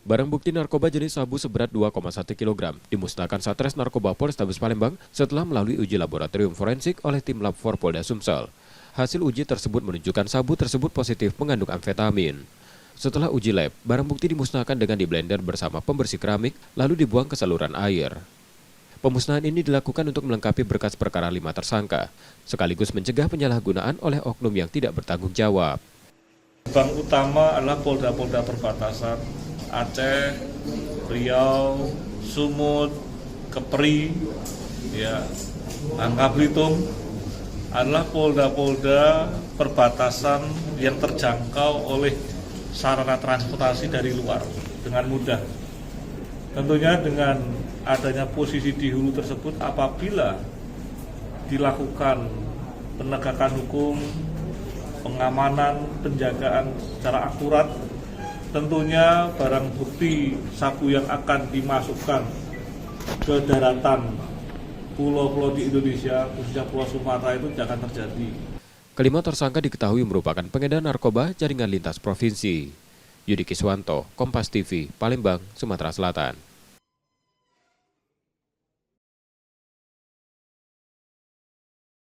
Barang bukti narkoba jenis sabu seberat 2,1 kg dimusnahkan Satres Narkoba Polrestabes Palembang setelah melalui uji laboratorium forensik oleh tim Lab 4 Polda Sumsel. Hasil uji tersebut menunjukkan sabu tersebut positif mengandung amfetamin. Setelah uji lab, barang bukti dimusnahkan dengan diblender bersama pembersih keramik lalu dibuang ke saluran air. Pemusnahan ini dilakukan untuk melengkapi berkas perkara 5 tersangka, sekaligus mencegah penyalahgunaan oleh oknum yang tidak bertanggung jawab. Bank utama adalah polda-polda perbatasan Aceh, Riau, Sumut, Kepri, Bangka Belitung adalah polda-polda perbatasan yang terjangkau oleh sarana transportasi dari luar dengan mudah. Tentunya dengan adanya posisi di hulu tersebut, apabila dilakukan penegakan hukum, pengamanan, penjagaan secara akurat, tentunya barang bukti sabu yang akan dimasukkan ke daratan pulau-pulau di Indonesia, khususnya Pulau Sumatera, itu jangan terjadi. Kelima tersangka diketahui merupakan pengedar narkoba jaringan lintas provinsi. Yudi Kiswanto, Kompas TV, Palembang, Sumatera Selatan.